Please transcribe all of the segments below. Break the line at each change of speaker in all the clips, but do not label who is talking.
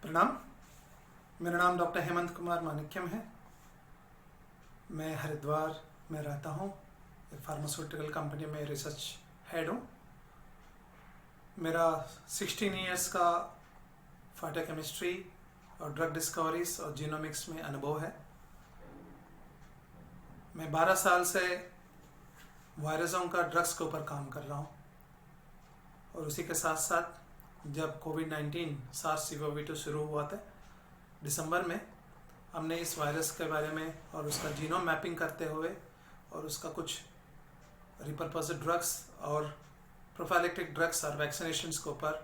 प्रणाम। मेरा नाम डॉक्टर हेमंत कुमार मानिक्यम है। मैं हरिद्वार में रहता हूँ। एक फार्मास्यूटिकल कंपनी में रिसर्च हेड हूँ। मेरा 16 इयर्स का फाइटोकेमिस्ट्री और ड्रग डिस्कवरीज और जीनोमिक्स में अनुभव है। मैं 12 साल से वायरसों का ड्रग्स के ऊपर काम कर रहा हूँ और उसी के साथ साथ जब कोविड-19 SARS-CoV-2 शुरू हुआ था दिसंबर में, हमने इस वायरस के बारे में और उसका जीनोम मैपिंग करते हुए और उसका कुछ रिपर्पस्ड ड्रग्स और प्रोफाइलेक्टिक ड्रग्स और वैक्सीनेशंस के ऊपर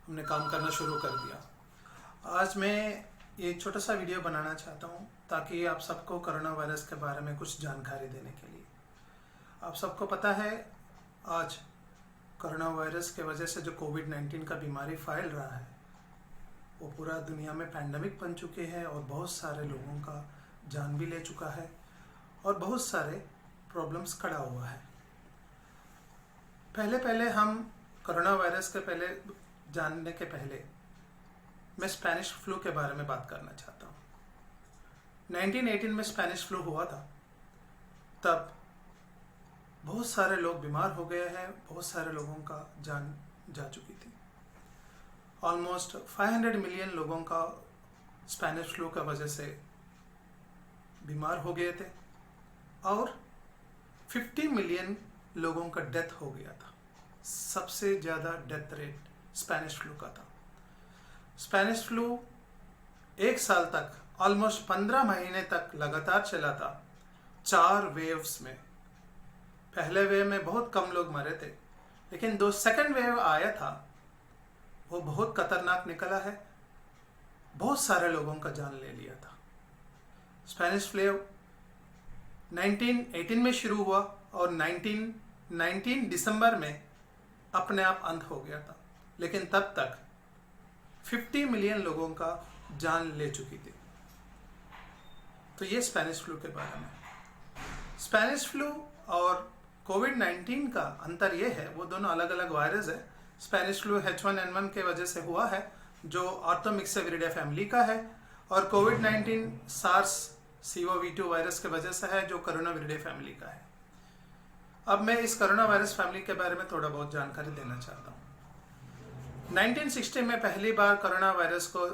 हमने काम करना शुरू कर दिया। आज मैं ये छोटा सा वीडियो बनाना चाहता हूँ ताकि आप सबको कोरोना वायरस के बारे में कुछ जानकारी देने के लिए। आप सबको पता है आज कोरोना वायरस के वजह से जो कोविड-19 का बीमारी फैल रहा है वो पूरा दुनिया में पैंडमिक बन चुके हैं और बहुत सारे लोगों का जान भी ले चुका है और बहुत सारे प्रॉब्लम्स खड़ा हुआ है। पहले हम कोरोना वायरस के पहले जानने के पहले मैं स्पेनिश फ्लू के बारे में बात करना चाहता हूँ। 1918 में स्पेनिश फ्लू हुआ था। तब बहुत सारे लोग बीमार हो गए हैं, बहुत सारे लोगों का जान जा चुकी थी। ऑलमोस्ट 500 मिलियन लोगों का स्पेनिश फ्लू का वजह से बीमार हो गए थे और 50 मिलियन लोगों का डेथ हो गया था। सबसे ज़्यादा डेथ रेट स्पेनिश फ्लू का था। स्पेनिश फ्लू एक साल तक, ऑलमोस्ट 15 महीने तक लगातार चला था, 4 वेव्स में। पहले वेव में बहुत कम लोग मरे थे, लेकिन जो सेकंड वेव आया था वो बहुत खतरनाक निकला है। बहुत सारे लोगों का जान ले लिया था। स्पेनिश फ्लू 1918 में शुरू हुआ और 1919 दिसंबर में अपने आप अंत हो गया था, लेकिन तब तक 50 मिलियन लोगों का जान ले चुकी थी। तो ये स्पेनिश फ्लू के बारे में। स्पेनिश फ्लू और कोविड-19 का अंतर ये है, वो दोनों अलग अलग वायरस है। स्पेनिश फ्लू H1N1 के वजह से हुआ है जो ऑर्थोमिक्सेविरिडे फैमिली का है, और कोविड-19 SARS-CoV-2 वायरस के वजह से है जो कोरोनाविरिडे फैमिली का है। अब मैं इस कोरोना वायरस फैमिली के बारे में थोड़ा बहुत जानकारी देना चाहता हूँ। 1960 में पहली बार कोरोना वायरस को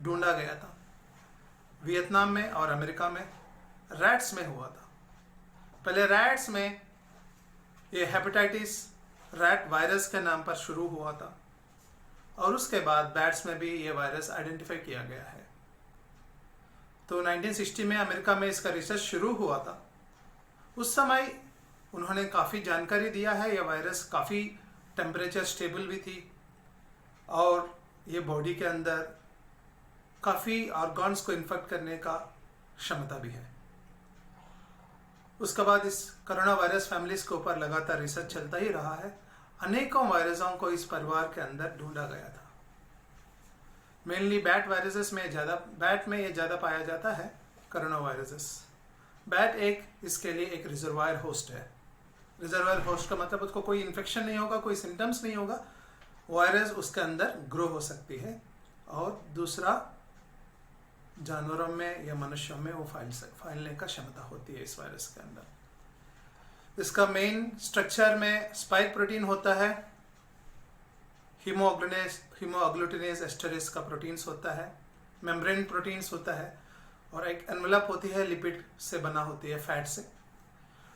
ढूंढा गया था। वियतनाम में और अमेरिका में रैट्स में हुआ था। पहले रैट्स में ये हेपेटाइटिस रैट वायरस के नाम पर शुरू हुआ था और उसके बाद बैट्स में भी ये वायरस आइडेंटिफाई किया गया है। तो 1960 में अमेरिका में इसका रिसर्च शुरू हुआ था। उस समय उन्होंने काफ़ी जानकारी दिया है। यह वायरस काफ़ी टेम्परेचर स्टेबल भी थी और ये बॉडी के अंदर काफ़ी ऑर्गन्स को इन्फेक्ट करने का क्षमता भी है। उसके बाद इस कोरोना वायरस फैमिलीज के ऊपर लगातार रिसर्च चलता ही रहा है। अनेकों वायरसों को इस परिवार के अंदर ढूंढा गया था। मेनली बैट वायरसेस में बैट में ये ज़्यादा पाया जाता है कोरोना वायरसेस। बैट इसके लिए एक रिजर्वायर होस्ट है। रिजर्वायर होस्ट का मतलब उसको कोई इन्फेक्शन नहीं होगा, कोई सिम्टम्स नहीं होगा, वायरस उसके अंदर ग्रो हो सकती है। और दूसरा, जानवरों में या मनुष्यों में वो फैलने का क्षमता होती है इस वायरस के अंदर। इसका मेन स्ट्रक्चर में स्पाइक प्रोटीन होता है, हीमोग्लूटिनेज एस्टरेज का प्रोटीन्स होता है, मेम्ब्रेन प्रोटीन्स होता है और एक एनवेलप होती है, लिपिड से बना होती है, फैट से।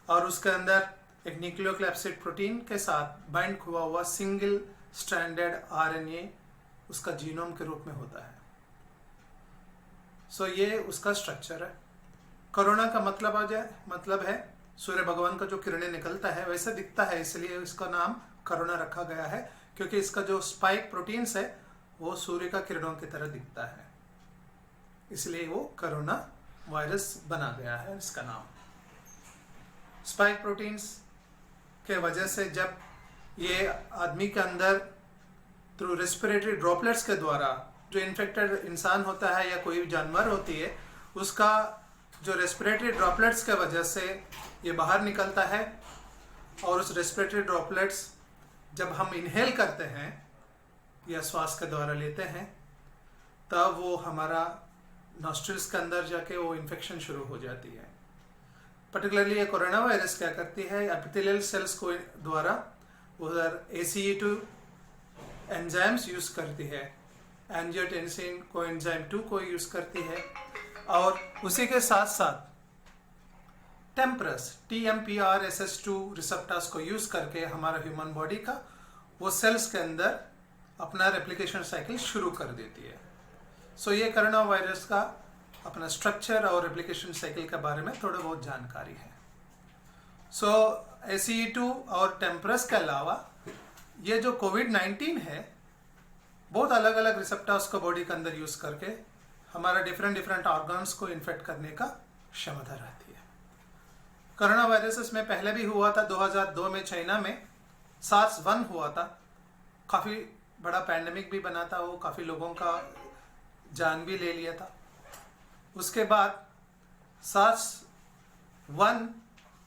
और उसके अंदर एक न्यूक्लियोक्लैप्सिड प्रोटीन के साथ बाइंड हुआ हुआ सिंगल स्ट्रैंडेड RNA उसका जीनोम के रूप में होता है। सो ये उसका स्ट्रक्चर है। कोरोना का मतलब है सूर्य भगवान का जो किरणें निकलता है वैसे दिखता है, इसलिए इसका नाम कोरोना रखा गया है, क्योंकि इसका जो स्पाइक प्रोटीन्स है वो सूर्य का किरणों की तरह दिखता है, इसलिए वो कोरोना वायरस बना गया है इसका नाम। स्पाइक प्रोटीन्स के वजह से जब ये आदमी के अंदर थ्रू रेस्पिरेटरी ड्रॉपलेट्स के द्वारा, जो इन्फेक्टेड इंसान होता है या कोई भी जानवर होती है, उसका जो रेस्पिरेटरी ड्रॉपलेट्स के वजह से ये बाहर निकलता है और उस रेस्पिरेटरी ड्रॉपलेट्स जब हम इनहेल करते हैं या श्वास के द्वारा लेते हैं, तब वो हमारा नॉस्ट्रिल्स के अंदर जाके वो इन्फेक्शन शुरू हो जाती है। पर्टिकुलरली ये कोरोना वायरस क्या करती है, एपिथेलियल सेल्स को द्वारा उधर ACE2 एंजाइम्स यूज करती है, एंजियोटेंसिन कोएंजाइम 2 को यूज करती है, और उसी के साथ साथ TMPRSS2 रिसेप्टर्स को यूज करके हमारा ह्यूमन बॉडी का वो सेल्स के अंदर अपना रेप्लिकेशन साइकिल शुरू कर देती है। सो ये कोरोना वायरस का अपना स्ट्रक्चर और रेप्लिकेशन साइकिल के बारे में थोड़ा बहुत जानकारी है। सो ACE2 और टेम्परस के अलावा ये जो कोविड-19 है, बहुत अलग अलग रिसेप्टर्स को बॉडी के अंदर यूज करके हमारा डिफरेंट ऑर्गन्स को इन्फेक्ट करने का क्षमता रहती है। कोरोना वायरस में पहले भी हुआ था, 2002 में चाइना में SARS-1 हुआ था, काफ़ी बड़ा पैंडेमिक भी बना था, वो काफ़ी लोगों का जान भी ले लिया था। उसके बाद SARS-1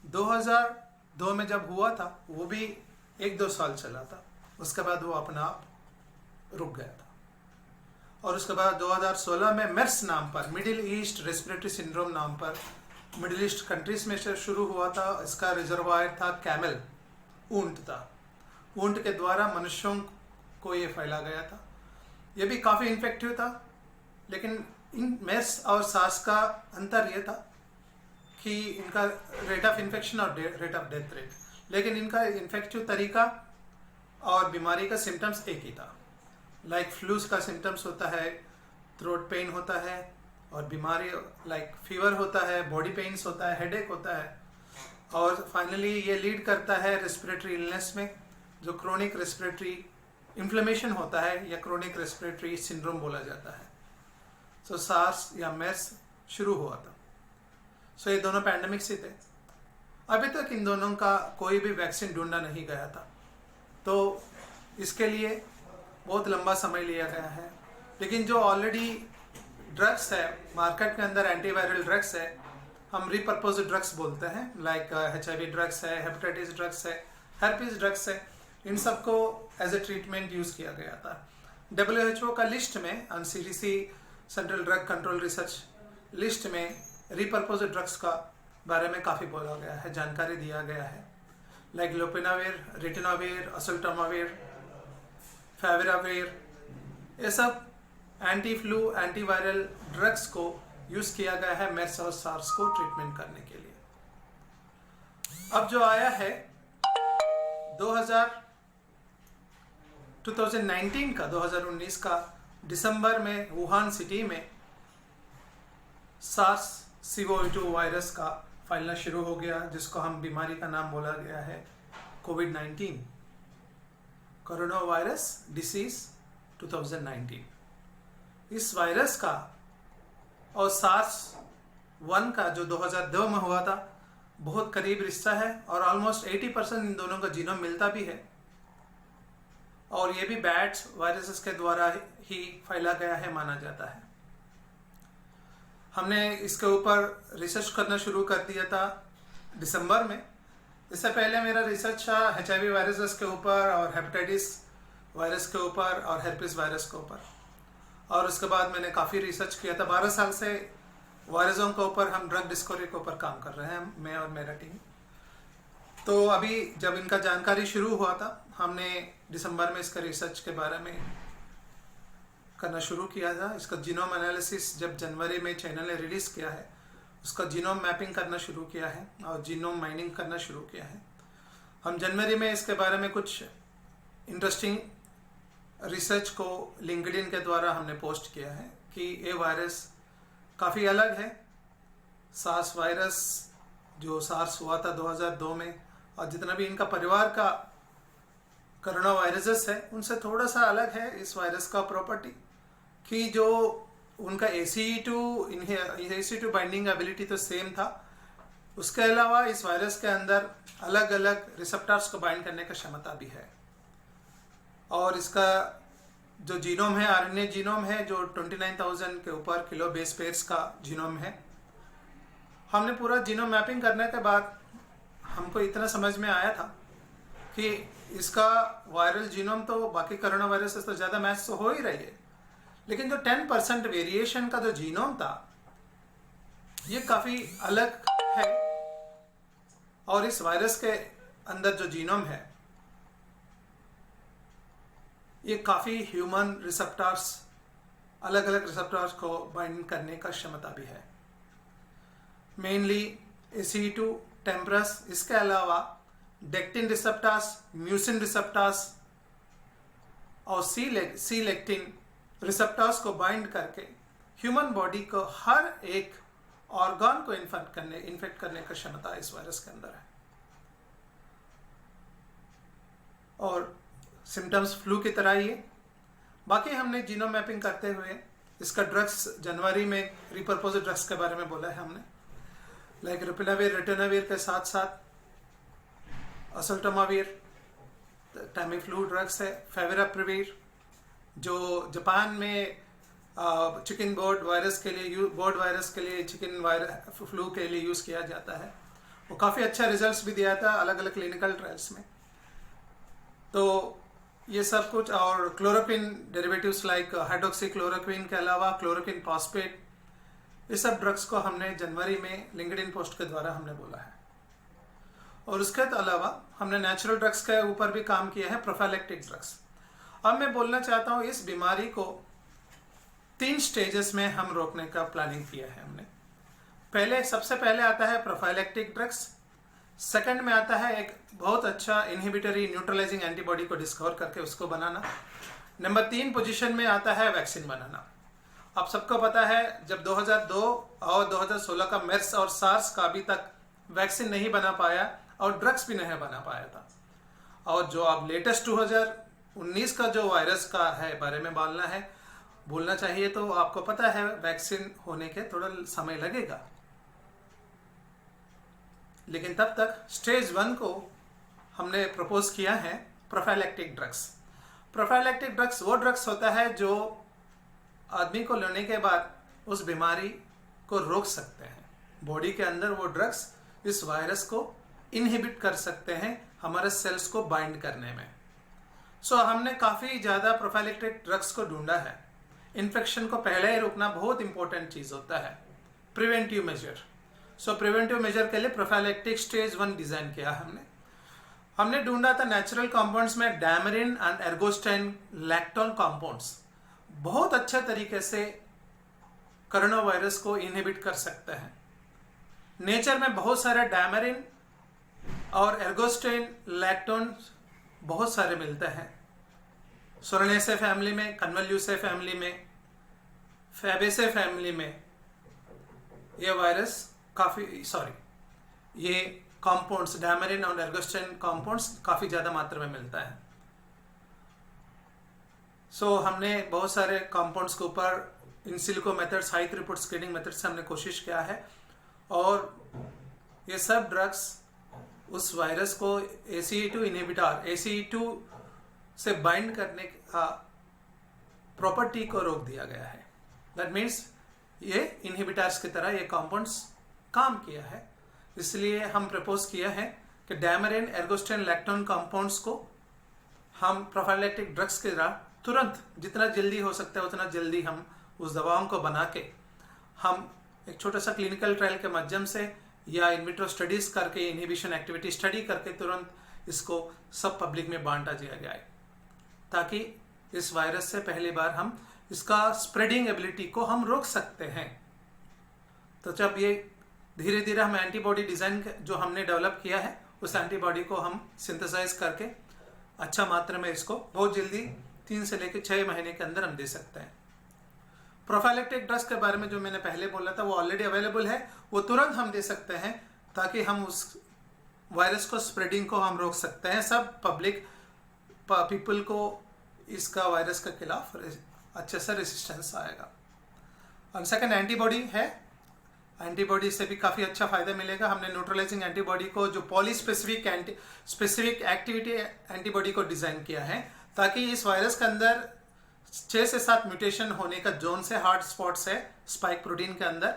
2002 में जब हुआ था, वो भी 1-2 साल चला था, उसके बाद वो अपना आप रुक गया था। और उसके बाद 2016 में MERS नाम पर, मिडिल ईस्ट रेस्पिरेटरी सिंड्रोम नाम पर, मिडिल ईस्ट कंट्रीज में से शुरू हुआ था। इसका रिजर्वायर था कैमल, ऊंट था। ऊंट के द्वारा मनुष्यों को ये फैला गया था। ये भी काफ़ी इन्फेक्टिव था, लेकिन इन MERS और SARS का अंतर ये था कि इनका रेट ऑफ इन्फेक्शन और रेट ऑफ डेथ रेट, लेकिन इनका इन्फेक्टिव तरीका और बीमारी का सिम्टम्स एक ही था। लाइक फ्लूज का सिम्टम्स होता है, थ्रोट पेन होता है, और बीमारी लाइक फीवर होता है, बॉडी पेन्स होता है, हेडेक होता है, और फाइनली ये लीड करता है रेस्पिरेटरी इलनेस में, जो क्रोनिक रेस्पिरेटरी इन्फ्लेमेशन होता है या क्रोनिक रेस्पिरेटरी सिंड्रोम बोला जाता है। सो SARS या MERS शुरू हुआ था। सो ये दोनों पैंडेमिक्स ही थे। अभी तक इन दोनों का कोई भी वैक्सीन ढूंढा नहीं गया था, तो इसके लिए बहुत लंबा समय लिया गया है। लेकिन जो ऑलरेडी ड्रग्स है मार्केट के अंदर, एंटीवायरल ड्रग्स है, हम रिपर्पोज ड्रग्स बोलते हैं, लाइक HIV ड्रग्स है, हेपेटाइटिस ड्रग्स है, herpes ड्रग्स है, इन सबको एज ए ट्रीटमेंट यूज किया गया था। WHO का लिस्ट में, CDC central drug control research list में रिपर्पोज ड्रग्स का बारे में काफ़ी बोला गया है, जानकारी दिया गया है, लाइक लोपिनाविर, रिटिनोविर, असल्टामाविर, फेविराविर, ये सब एंटी फ्लू एंटीवायरल ड्रग्स को यूज़ किया गया है MERS और SARS को ट्रीटमेंट करने के लिए। अब जो आया है 2019 का दिसंबर में वुहान सिटी में SARS-CoV-2 वायरस का फैलना शुरू हो गया, जिसको हम बीमारी का नाम बोला गया है कोविड-19, कोरोना वायरस डिसीज 2019। इस वायरस का और SARS-1 का जो 2002 में हुआ था बहुत करीब रिश्ता है, और ऑलमोस्ट 80% इन दोनों का जीनोम मिलता भी है, और ये भी बैट्स वायरसेस के द्वारा ही फैला गया है माना जाता है। हमने इसके ऊपर रिसर्च करना शुरू कर दिया था दिसंबर में। इससे पहले मेरा रिसर्च था HIV वायरसेस के ऊपर, और हेपेटाइटिस वायरस के ऊपर, और herpes वायरस के ऊपर, और उसके बाद मैंने काफ़ी रिसर्च किया था। 12 साल से वायरसों के ऊपर हम ड्रग डिस्कवरी के ऊपर काम कर रहे हैं, मैं और मेरा टीम। तो अभी जब इनका जानकारी शुरू हुआ था, हमने दिसंबर में इसका रिसर्च के बारे में करना शुरू किया था। इसका जीनोम एनालिसिस जब जनवरी में चाइना ने रिलीज़ किया है, उसका जीनोम मैपिंग करना शुरू किया है और जीनोम माइनिंग करना शुरू किया है। हम जनवरी में इसके बारे में कुछ इंटरेस्टिंग रिसर्च को लिंक्डइन के द्वारा हमने पोस्ट किया है कि ये वायरस काफ़ी अलग है। सार्स वायरस जो सार्स हुआ था 2002 में, और जितना भी इनका परिवार का कोरोना वायरसेस है उनसे थोड़ा सा अलग है इस वायरस का प्रॉपर्टी, कि जो उनका ACE2 बाइंडिंग एबिलिटी तो सेम था, उसके अलावा इस वायरस के अंदर अलग अलग रिसेप्टर्स को बाइंड करने का क्षमता भी है। और इसका जो जीनोम है RNA जीनोम है जो 29,000 के ऊपर किलो बेस पेयर्स का जीनोम है। हमने पूरा जीनोम मैपिंग करने के बाद हमको इतना समझ में आया था कि इसका वायरल जीनोम तो बाकी कोरोना वायरस से तो ज़्यादा मैच तो हो ही रही है, लेकिन जो 10% वेरिएशन का जो जीनोम था ये काफ़ी अलग है। और इस वायरस के अंदर जो जीनोम है ये काफ़ी ह्यूमन रिसेप्टर्स, अलग अलग रिसेप्टर्स को बाइंड करने का क्षमता भी है, मेनली ACE2, टेम्परस, इसके अलावा डेक्टिन रिसेप्टर्स, म्यूसिन रिसेप्टर्स और सी लेक्टिन रिसेप्टर्स को बाइंड करके ह्यूमन बॉडी को हर एक ऑर्गन को इन्फेक्ट करने का क्षमता इस वायरस के अंदर है। और सिम्टम्स फ्लू की तरह ही है। बाकी हमने जीनोम मैपिंग करते हुए इसका ड्रग्स जनवरी में रिपर्पोज ड्रग्स के बारे में बोला है हमने, लाइक रिपिनाविर, रिटेनाविर के साथ साथ असल्टमाविर, टाइमीफ्लू ड्रग्स है, फेविराप्रिविर जो जापान में चिकन बोर्ड वायरस के लिए चिकन वायरस फ्लू के लिए यूज़ किया जाता है। वो काफ़ी अच्छा रिजल्ट्स भी दिया था अलग अलग क्लिनिकल ट्रायल्स में। तो ये सब कुछ, और क्लोरोक्विन डेरिवेटिव्स लाइक हाइड्रोक्सीक्लोरोक्विन के अलावा क्लोरोक्विन फॉस्फेट, ये सब ड्रग्स को हमने जनवरी में लिंक्डइन पोस्ट के द्वारा हमने बोला है। और उसके अलावा हमने नेचुरल ड्रग्स के ऊपर भी काम किया है, प्रोफाइलैक्टिक ड्रग्स। अब मैं बोलना चाहता हूँ इस बीमारी को 3 स्टेजेस में हम रोकने का प्लानिंग किया है हमने। सबसे पहले आता है प्रोफाइलैक्टिक ड्रग्स, सेकंड में आता है एक बहुत अच्छा इनहिबिटरी न्यूट्रलाइजिंग एंटीबॉडी को डिस्कवर करके उसको बनाना, नंबर 3 पोजीशन में आता है वैक्सीन बनाना। आप सबको पता है जब 2002 और 2016 का मेर्स और सार्स का अभी तक वैक्सीन नहीं बना पाया और ड्रग्स भी नहीं बना पाया था, और जो अब लेटेस्ट 2019 का जो वायरस का है बारे में बोलना चाहिए तो आपको पता है वैक्सीन होने के थोड़ा समय लगेगा, लेकिन तब तक स्टेज 1 को हमने प्रपोज किया है प्रोफाइलैक्टिक ड्रग्स। प्रोफाइलैक्टिक ड्रग्स वो ड्रग्स होता है जो आदमी को लेने के बाद उस बीमारी को रोक सकते हैं। बॉडी के अंदर वो ड्रग्स इस वायरस को इनहिबिट कर सकते हैं हमारे सेल्स को बाइंड करने में। हमने काफ़ी ज़्यादा प्रोफाइलैक्टिक ड्रग्स को ढूंढा है। इन्फेक्शन को पहले ही रोकना बहुत इंपॉर्टेंट चीज़ होता है, प्रिवेंटिव मेजर। प्रिवेंटिव मेजर के लिए प्रोफाइलैक्टिक स्टेज 1 डिज़ाइन किया हमने ढूंढा था नेचुरल कंपाउंड्स में डैमरिन एंड एर्गोस्टाइन लैक्टोन कंपाउंड्स बहुत अच्छे तरीके से कोरोना वायरस को इनहिबिट कर सकते हैं। नेचर में बहुत सारे डैमरिन और एर्गोस्टाइन लैक्टोन बहुत सारे मिलते हैं, सोरानेसे फैमिली में, कन्वल्यूसे फैमिली में, फैबेसे फैमिली में ये कंपाउंड्स डैमरिन और एर्गोस्टाइन कंपाउंड्स काफ़ी ज़्यादा मात्रा में मिलता है। हमने बहुत सारे कंपाउंड्स के ऊपर in silico methods, high throughput screening method से हमने कोशिश किया है, और ये सब ड्रग्स उस वायरस को ACE2 इनहिबिटर, ACE2 से बाइंड करने का प्रॉपर्टी को रोक दिया गया है। दैट मीन्स ये इनहिबिटर्स की तरह ये कंपाउंड्स काम किया है। इसलिए हम प्रपोज किया है कि डैमरिन, एर्गोस्टाइन, लैक्टोन कंपाउंड्स को हम प्रोफाइलैक्टिक ड्रग्स के द्वारा तुरंत जितना जल्दी हो सकता है उतना जल्दी हम उस दवाओं को बना के हम एक छोटा सा क्लिनिकल ट्रायल के माध्यम से या इन विट्रो स्टडीज करके, इनहिबिशन एक्टिविटी स्टडी करके तुरंत इसको सब पब्लिक में बांटा दिया जाए, ताकि इस वायरस से पहली बार हम इसका स्प्रेडिंग एबिलिटी को हम रोक सकते हैं। तो जब ये धीरे धीरे हम एंटीबॉडी डिज़ाइन जो हमने डेवलप किया है उस एंटीबॉडी को हम सिंथेसाइज करके अच्छा मात्रा में इसको बहुत जल्दी 3 से लेकर 6 महीने के अंदर हम दे सकते हैं। प्रोफाइलैक्टिक ड्रग्स के बारे में जो मैंने पहले बोला था वो ऑलरेडी अवेलेबल है, वो तुरंत हम दे सकते हैं ताकि हम उस वायरस को स्प्रेडिंग को हम रोक सकते हैं। सब पीपल को इसका वायरस के खिलाफ अच्छे से रेसिस्टेंस आएगा। और सेकंड एंटीबॉडी है, एंटीबॉडी से भी काफ़ी अच्छा फायदा मिलेगा। हमने न्यूट्रलाइजिंग एंटीबॉडी को जो स्पेसिफिक एक्टिविटी एंटीबॉडी को डिज़ाइन किया है ताकि इस वायरस के अंदर 6 से 7 म्यूटेशन होने का जोन से हार्ड स्पॉट्स है स्पाइक प्रोटीन के अंदर,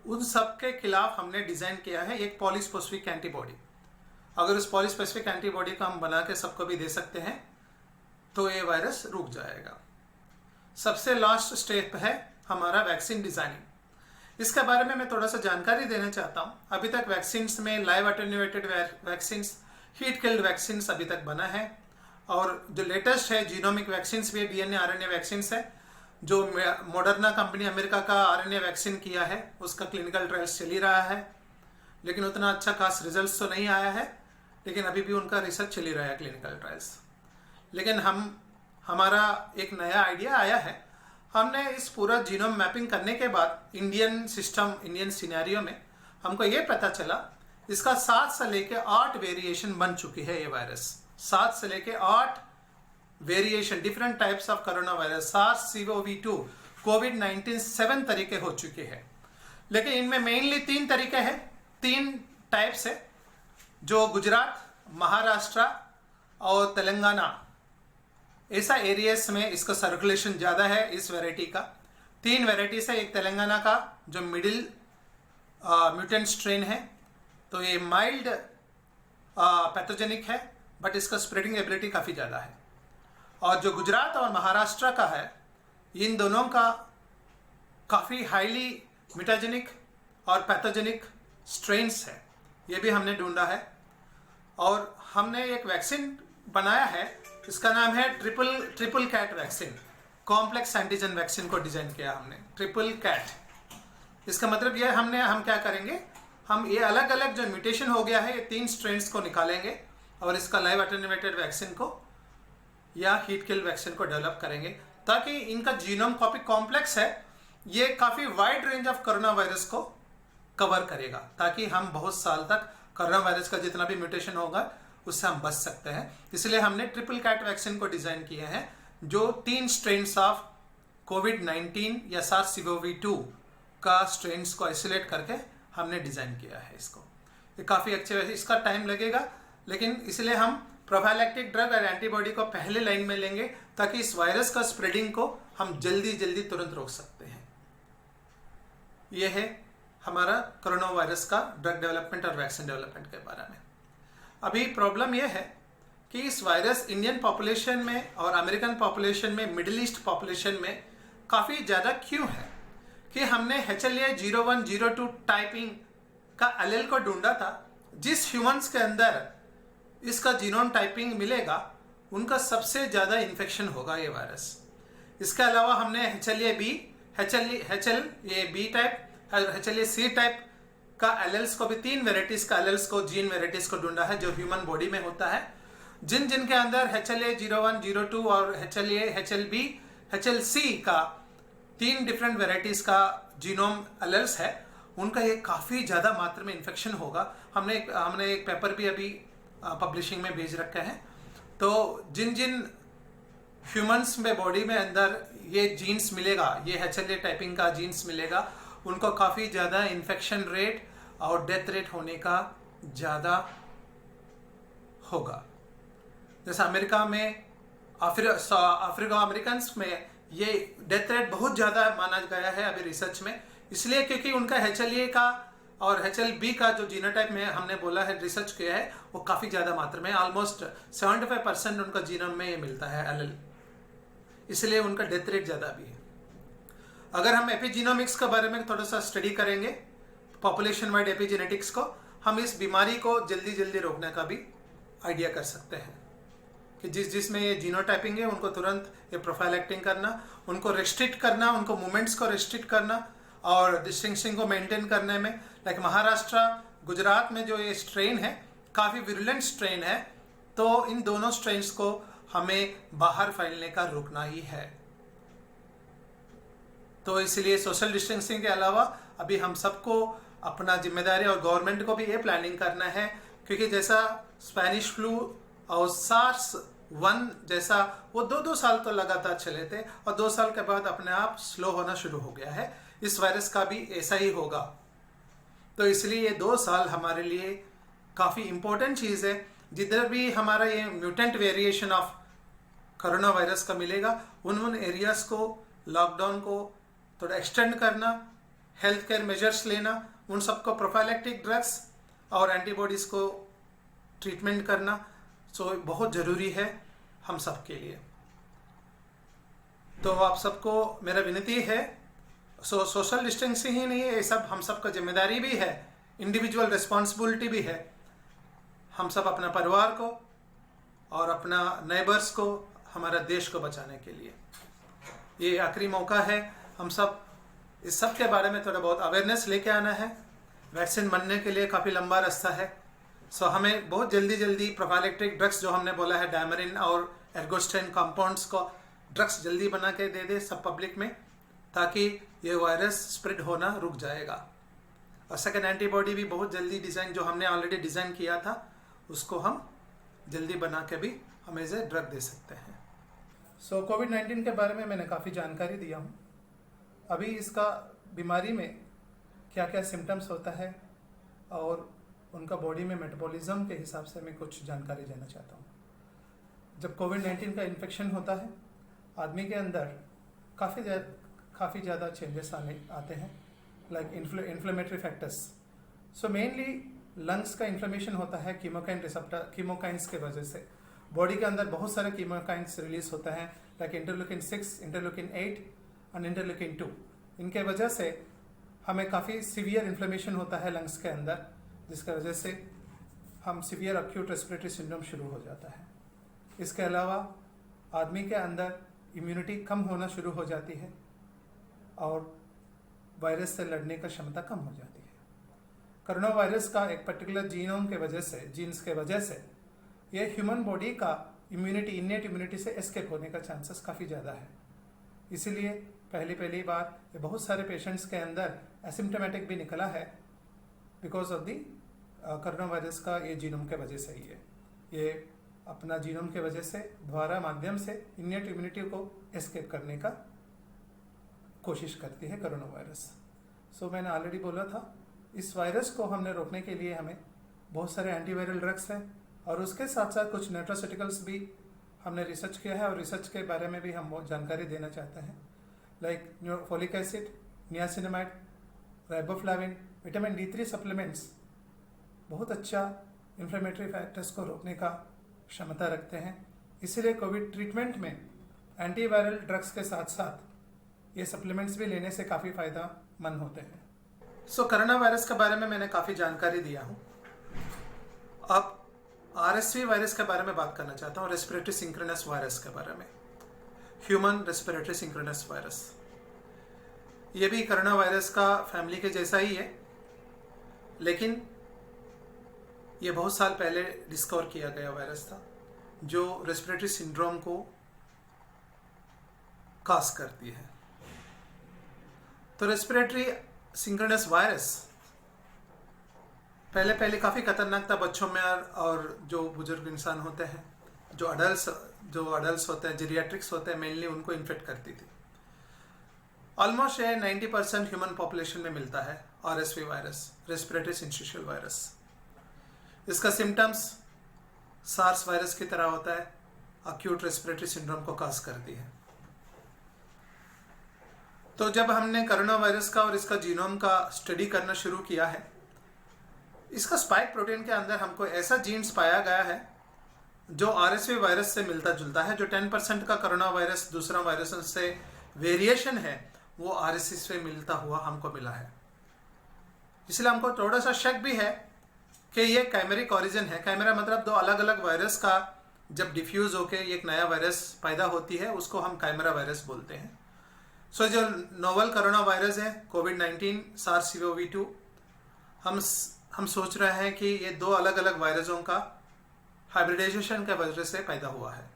उन सब के खिलाफ हमने डिज़ाइन किया है एक पॉलीस्पेसिफिक एंटीबॉडी। अगर उस पॉलीस्पेसिफिक एंटीबॉडी को हम बना के सबको भी दे सकते हैं तो ये वायरस रुक जाएगा। सबसे लास्ट स्टेप है हमारा वैक्सीन डिजाइनिंग। इसके बारे में मैं थोड़ा सा जानकारी देना चाहता हूँ। अभी तक वैक्सीन में live attenuated vaccine, heat killed vaccine अभी तक बना है, और जो लेटेस्ट है जीनोमिक वैक्सीन भी है, डीएनए आरएनए वैक्सीन है। जो मॉडर्ना कंपनी अमेरिका का आरएनए वैक्सीन किया है उसका क्लिनिकल ट्रायल्स चल ही रहा है, लेकिन उतना अच्छा खास रिजल्ट तो नहीं आया है, लेकिन अभी भी उनका रिसर्च चल ही रहा है क्लिनिकल ट्रायल्स। लेकिन हमारा एक नया आइडिया आया है। हमने इस पूरा जीनोम मैपिंग करने के बाद इंडियन सिस्टम, इंडियन सिनेरियो में हमको ये पता चला इसका 7 से लेके 8 वेरिएशन बन चुकी है। ये वायरस 7 से लेके 8 variation, different types of corona virus, SARS-CoV-2, कोविड-19 7 तरीके हो चुके हैं। लेकिन इनमें मेनली 3 तरीके हैं, 3 टाइप्स है, जो गुजरात, महाराष्ट्र और तेलंगाना ऐसा एरियाज में इसका सर्कुलेशन ज़्यादा है इस वैरायटी का। 3 वैरायटी है। एक तेलंगाना का जो मिडिल म्यूटेंट स्ट्रेन है, तो ये माइल्ड पैथोजेनिक है, बट इसका स्प्रेडिंग एबिलिटी काफ़ी ज़्यादा है। और जो गुजरात और महाराष्ट्र का है, इन दोनों का काफ़ी हाईली म्यूटाजेनिक और पैथोजेनिक स्ट्रेन्स है। ये भी हमने ढूंढा है, और हमने एक वैक्सीन बनाया है, इसका नाम है triple cat vaccine. Complex antigen vaccine को डिजाइन किया हमने, ट्रिपल कैट। इसका मतलब यह हम क्या करेंगे, हम ये अलग अलग जो म्यूटेशन हो गया है ये 3 स्ट्रेन्स को निकालेंगे और इसका लाइव अटेन्यूएटेड वैक्सीन को या हीट किल वैक्सीन को डेवलप करेंगे, ताकि इनका जीनोम कॉपी कॉम्प्लेक्स है, ये काफ़ी wide range of corona virus को कवर करेगा, ताकि हम बहुत साल तक कोरोना वायरस का जितना भी म्यूटेशन होगा उससे हम बच सकते हैं। इसलिए हमने ट्रिपल कैट वैक्सीन को डिज़ाइन किया है, जो 3 स्ट्रेन्स ऑफ कोविड-19 या SARS-CoV-2 का स्ट्रेन्स को आइसोलेट करके हमने डिज़ाइन किया है इसको। ये काफ़ी अच्छे है, इसका टाइम लगेगा, लेकिन इसलिए हम प्रोफाइलैक्टिक ड्रग और एंटीबॉडी को पहले लाइन में लेंगे, ताकि इस वायरस का स्प्रेडिंग को हम जल्दी तुरंत रोक सकते हैं। यह है हमारा कोरोना वायरस का ड्रग डेवलपमेंट और वैक्सीन डेवलपमेंट के बारे में। अभी प्रॉब्लम यह है कि इस वायरस इंडियन पॉपुलेशन में और अमेरिकन पॉपुलेशन में, मिडिल ईस्ट पॉपुलेशन में काफ़ी ज़्यादा क्यों है कि हमने HLA-01-02 टाइपिंग का एलील को ढूंढा था। जिस ह्यूमंस के अंदर इसका जीनोम टाइपिंग मिलेगा उनका सबसे ज़्यादा इन्फेक्शन होगा ये वायरस। इसके अलावा हमने HLA-B टाइप और HLA-C टाइप का एलेल्स को भी, 3 वेराइटीज़ का एलेल्स को, जीन वेराइटीज़ को ढूंढा है जो ह्यूमन बॉडी में होता है, जिनके अंदर HLA-01-02 और HLA-HLB, HLC का 3 डिफरेंट वेराइटीज़ का जीनोम एलेल्स है, उनका ये काफ़ी ज़्यादा मात्रा में इन्फेक्शन होगा। हमने एक पेपर भी अभी पब्लिशिंग में भेज रखा है। तो जिन ह्यूमंस में बॉडी में अंदर ये जीन्स मिलेगा, ये HLA टाइपिंग का जीन्स मिलेगा, उनको काफ़ी ज़्यादा इन्फेक्शन रेट और डेथ रेट होने का ज़्यादा होगा। जैसे अमेरिका में, अफ्रीका अमेरिकन में ये डेथ रेट बहुत ज़्यादा माना गया है अभी रिसर्च में, इसलिए क्योंकि उनका HLA का और HLB का जो जीनोटाइप में हमने बोला है, रिसर्च किया है, वो काफ़ी ज़्यादा मात्रा में, ऑलमोस्ट 75% उनका जीनोम में ये मिलता है एलील, इसलिए उनका डेथ रेट ज़्यादा भी है। अगर हम एपिजीनोमिक्स के बारे में थोड़ा सा स्टडी करेंगे, पॉपुलेशन वाइड एपिजेनेटिक्स को, हम इस बीमारी को जल्दी रोकने का भी आइडिया कर सकते हैं कि जिसमें ये जीनोटाइपिंग है उनको तुरंत ये प्रोफाइलैक्टिंग करना, उनको रेस्ट्रिक्ट करना, उनको मूवमेंट्स को रेस्ट्रिक्ट करना और डिस्टिंक्शन को मेंटेन करने में। लाइक महाराष्ट्र, गुजरात में जो ये स्ट्रेन है काफ़ी विरुलेंट स्ट्रेन है, तो इन दोनों स्ट्रेन्स को हमें बाहर फैलने का रोकना ही है। तो इसलिए सोशल डिस्टेंसिंग के अलावा अभी हम सबको अपना जिम्मेदारी और गवर्नमेंट को भी ये प्लानिंग करना है, क्योंकि जैसा स्पेनिश फ्लू और SARS-1 जैसा वो 2 साल तो लगातार चले थे और 2 साल के बाद अपने आप स्लो होना शुरू हो गया है। इस वायरस का भी ऐसा ही होगा। तो इसलिए ये 2 साल हमारे लिए काफ़ी इम्पोर्टेंट चीज़ है। जिधर भी हमारा ये mutant variation of corona virus का मिलेगा, उन एरियाज़ को, लॉकडाउन को थोड़ा एक्सटेंड करना, हेल्थ केयर मेजर्स लेना, उन सबको प्रोफाइलैक्टिक ड्रग्स और एंटीबॉडीज़ को ट्रीटमेंट करना बहुत ज़रूरी है हम सब के लिए। तो आप सबको मेरा विनती है, सोशल डिस्टेंसिंग ही नहीं है, ये सब हम सब का जिम्मेदारी भी है, इंडिविजुअल रिस्पॉन्सिबिलिटी भी है। हम सब अपना परिवार को और अपना नेबर्स को, हमारा देश को बचाने के लिए ये आखिरी मौका है। हम सब इस सब के बारे में थोड़ा बहुत अवेयरनेस लेके आना है। वैक्सीन बनने के लिए काफ़ी लंबा रास्ता है। हमें बहुत जल्दी प्रोफाइलेक्टिक ड्रग्स जो हमने बोला है, डायमरिन और एर्गोस्टेन कंपाउंड्स को ड्रग्स जल्दी बना के दे दे सब पब्लिक में, ताकि ये वायरस स्प्रेड होना रुक जाएगा। और सेकेंड एंटीबॉडी भी बहुत जल्दी डिज़ाइन, जो हमने ऑलरेडी डिज़ाइन किया था, उसको हम जल्दी बना के भी हम एज ए ड्रग दे सकते हैं। कोविड-19 के बारे में मैंने काफ़ी जानकारी दिया हूँ। अभी इसका बीमारी में क्या क्या सिम्टम्स होता है और उनका बॉडी में मेटाबॉलिज्म के हिसाब से मैं कुछ जानकारी देना चाहता हूँ। जब कोविड-19 का इन्फेक्शन होता है, आदमी के अंदर काफ़ी ज़्यादा चेंजेस आते हैं, like inflammatory factors. Mainly lungs का इन्फ्लेमेशन होता है कीमोकाइंस के वजह से। बॉडी के अंदर बहुत सारे कीमोकाइंस रिलीज होता है, लाइक इंटरल्यूकिन 6, इंटरल्यूकिन 8 और इंटरल्यूकिन 2। इनके वजह से हमें काफ़ी सीवियर इन्फ्लेमेशन होता है लंग्स के अंदर, जिसकी वजह से हम सीवियर एक्यूट रेस्पिरेटरी सिंड्रोम शुरू हो जाता है। इसके अलावा आदमी के अंदर इम्यूनिटी कम होना शुरू हो जाती है और वायरस से लड़ने की क्षमता कम हो जाती है। कोरोना वायरस का एक पर्टिकुलर जीन्स के वजह से ये ह्यूमन बॉडी का इनेट इम्यूनिटी से एस्केप होने का चांसेस काफ़ी ज़्यादा है। इसीलिए पहली बार ये बहुत सारे पेशेंट्स के अंदर एसिम्टोमेटिक भी निकला है because of the corona virus का ये जीनोम के वजह से ही है। ये अपना जीनोम के वजह से माध्यम से इनेट इम्यूनिटी को एस्केप करने का कोशिश करती है कोरोना वायरस। मैंने ऑलरेडी बोला था, इस वायरस को हमने रोकने के लिए हमें बहुत सारे एंटीवायरल ड्रग्स हैं और उसके साथ साथ कुछ न्यूट्रास्यूटिकल्स भी हमने रिसर्च किया है और रिसर्च के बारे में भी हम बहुत जानकारी देना चाहते हैं, like folic acid, niacinamide, riboflavin, vitamin D3 supplements बहुत अच्छा इन्फ्लेमेटरी फैक्टर्स को रोकने का क्षमता रखते हैं। इसीलिए कोविड ट्रीटमेंट में एंटीवायरल ड्रग्स के साथ साथ ये सप्लीमेंट्स भी लेने से काफ़ी फ़ायदेमंद होते हैं। कोरोना वायरस के बारे में मैंने काफ़ी जानकारी दिया हूँ। अब RSV वायरस के बारे में बात करना चाहता हूँ, रेस्पिरेटरी सिंक्रोनस वायरस के बारे में, ह्यूमन रेस्पिरेटरी सिंक्रोनस वायरस। ये भी कोरोना वायरस का फैमिली के जैसा ही है, लेकिन ये बहुत साल पहले डिस्कवर किया गया वायरस था जो रेस्पिरेटरी सिंड्रोम को काज करती है। तो रेस्पिरेटरी सिंक्रोनस वायरस पहले काफ़ी खतरनाक था बच्चों में और जो बुजुर्ग इंसान होते हैं, जो अडल्ट्स होते हैं, जीरियाट्रिक्स होते हैं, मेनली उनको इन्फेक्ट करती थी। ऑलमोस्ट 90% ह्यूमन पॉपुलेशन में मिलता है RSV वायरस, रेस्पिरेटरी सिंशियल वायरस। इसका सिम्टम्स सार्स वायरस की तरह होता है, अक्यूट रेस्पिरेटरी सिंड्रोम को काज करती है। तो जब हमने कोरोना वायरस का और इसका जीनोम का स्टडी करना शुरू किया है, इसका स्पाइक प्रोटीन के अंदर हमको ऐसा जीन्स पाया गया है जो RSV वायरस से मिलता जुलता है। जो 10% का कोरोना वायरस दूसरा वायरस से वेरिएशन है, वो RSV से मिलता हुआ हमको मिला है। इसलिए हमको थोड़ा सा शक भी है कि ये कैमेरिक ओरिजिन है। कैमेरा मतलब दो अलग अलग वायरस का जब डिफ्यूज होके एक नया वायरस पैदा होती है, उसको हम कैमेरा वायरस बोलते हैं। जो नोवल कोरोना वायरस है कोविड-19 SARS-CoV-2, हम सोच रहे हैं कि ये दो अलग अलग वायरसों का हाइब्रिडाइजेशन के वजह से पैदा हुआ है।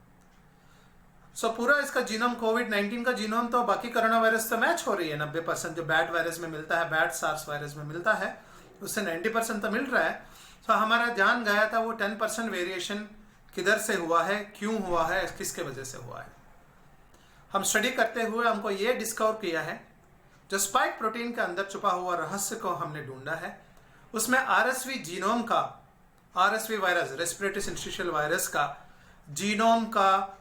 पूरा इसका जीनोम, कोविड-19 का जीनोम तो बाकी कोरोना वायरस से मैच हो रही है। 90% जो बैड वायरस में मिलता है, बैड SARS वायरस में मिलता है, उससे 90% तो मिल रहा है। हमारा जान गया था वो 10% वेरिएशन किधर से हुआ है, क्यों हुआ है, किसके वजह से हुआ है। हम स्टडी करते हुए हमको ये डिस्कवर किया है, जो स्पाइक प्रोटीन के अंदर छुपा हुआ रहस्य को हमने ढूंढा है, उसमें RSV जीनोम का, RSV वायरस, रेस्पिरेटरी सिंशियल वायरस का जीनोम का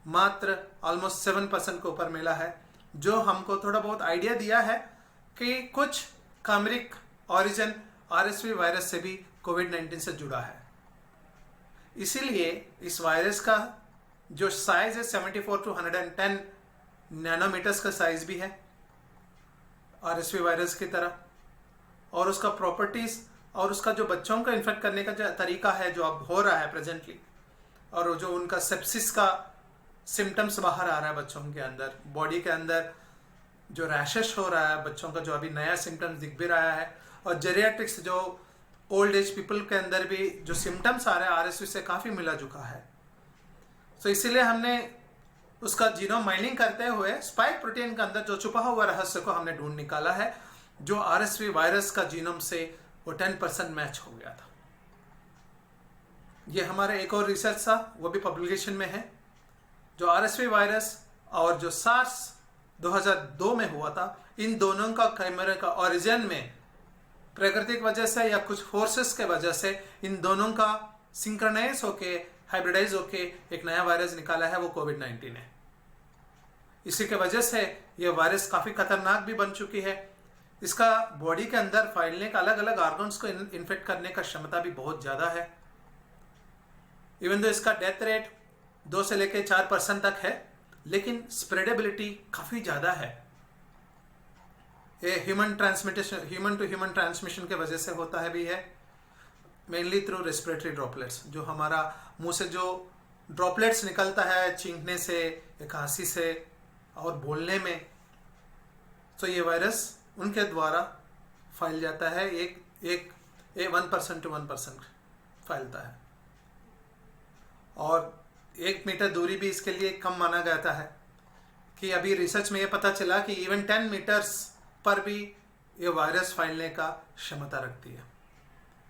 मात्र ऑलमोस्ट 7% के ऊपर मिला है, जो हमको थोड़ा बहुत आइडिया दिया है कि कुछ कैमेरिक ओरिजिन RSV वायरस से भी कोविड-19 से जुड़ा है। इसीलिए इस वायरस का जो साइज है 74 to 110 नैनोमीटर्स का साइज भी है RSV वायरस की तरह, और उसका प्रॉपर्टीज और उसका जो बच्चों को इन्फेक्ट करने का जो तरीका है जो अब हो रहा है प्रेजेंटली, और जो उनका सेप्सिस का सिम्टम्स बाहर आ रहा है बच्चों के अंदर, बॉडी के अंदर जो रैशेस हो रहा है बच्चों का, जो अभी नया सिम्टम्स दिख भी रहा है, और जेरियाट्रिक्स जो ओल्ड एज पीपल के अंदर भी जो सिम्टम्स आ रहे हैं RSV से काफ़ी मिला जुका है। तो इसीलिए हमने उसका जीनोम माइनिंग करते हुए स्पाइक प्रोटीन के अंदर जो छुपा हुआ रहस्य को हमने ढूंढ निकाला है, जो RSV वायरस का जीनोम से वो 10% मैच हो गया था। ये हमारा एक और रिसर्च था, वो भी पब्लिकेशन में है, जो RSV वायरस और जो सार्स 2002 में हुआ था, इन दोनों का कैमरे का ओरिजिन में प्राकृतिक वजह से या कुछ फोर्सेस के वजह से इन दोनों का सिंक्रोनाइज होके हाइब्रिडाइज होके एक नया वायरस निकाला है, वो कोविड-19 है। इसी के वजह से ये वायरस काफ़ी खतरनाक भी बन चुकी है। इसका बॉडी के अंदर फैलने का, अलग अलग ऑर्गन्स को इन्फेक्ट करने का क्षमता भी बहुत ज़्यादा है। इवन दो इसका डेथ रेट 2 से लेकर 4% तक है, लेकिन स्प्रेडेबिलिटी काफ़ी ज़्यादा है। ये ह्यूमन टू ह्यूमन ट्रांसमिशन के वजह से होता है भी है, मेनली थ्रू रेस्पिरेटरी ड्रॉपलेट्स, जो हमारा मुंह से जो ड्रॉपलेट्स निकलता है छींकने से या खांसी से और बोलने में, तो ये वायरस उनके द्वारा फैल जाता है। एक 1% to 1% फैलता है, और 1 मीटर दूरी भी इसके लिए कम माना जाता है। कि अभी रिसर्च में ये पता चला कि इवन 10 मीटर्स पर भी ये वायरस फैलने का क्षमता रखती है।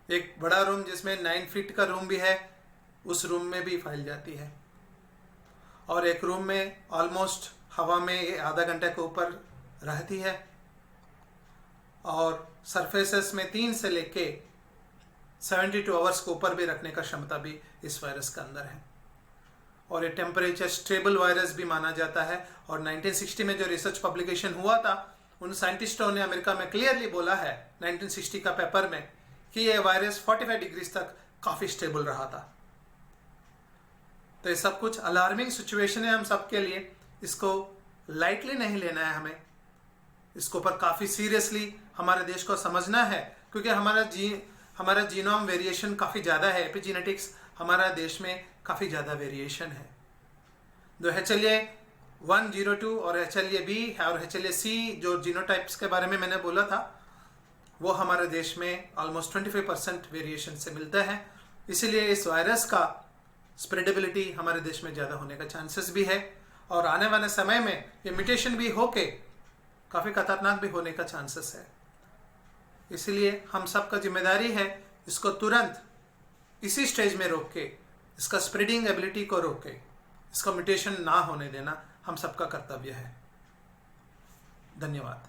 एक बड़ा रूम जिसमें 9 फीट का रूम भी है, उस रूम में भी फैल जाती है, और एक रूम में ऑलमोस्ट हवा में ये आधा घंटे के ऊपर रहती है, और सरफेसेस में 3 से लेके 72 आवर्स के ऊपर भी रखने का क्षमता भी इस वायरस के अंदर है। और ये टेम्परेचर स्टेबल वायरस भी माना जाता है। और 1960 में जो रिसर्च पब्लिकेशन हुआ था, उन साइंटिस्टों ने अमेरिका में क्लियरली बोला है 1960 का पेपर में कि ये वायरस 45 डिग्रीज तक काफ़ी स्टेबल रहा था। तो ये सब कुछ अलार्मिंग सिचुएशन है हम सब के लिए, इसको लाइटली नहीं लेना है हमें, इसको पर काफ़ी सीरियसली हमारे देश को समझना है, क्योंकि हमारा जीनोम वेरिएशन काफ़ी ज़्यादा है। एपिजेनेटिक्स हमारा देश में काफ़ी ज़्यादा वेरिएशन है। जो HLA-102 और HLA-B और HLA-C जो जीनोटाइप्स के बारे में मैंने बोला था, वो हमारे देश में ऑलमोस्ट 25% वेरिएशन से मिलता है। इसीलिए इस वायरस का स्प्रेडेबिलिटी हमारे देश में ज़्यादा होने का चांसेस भी है, और आने वाले समय में ये म्यूटेशन भी होके काफ़ी खतरनाक भी होने का चांसेस है। इसलिए हम सब का जिम्मेदारी है इसको तुरंत इसी स्टेज में रोक के, इसका स्प्रेडिंग एबिलिटी को रोक के, इसका म्यूटेशन ना होने देना हम सबका कर्तव्य है। धन्यवाद।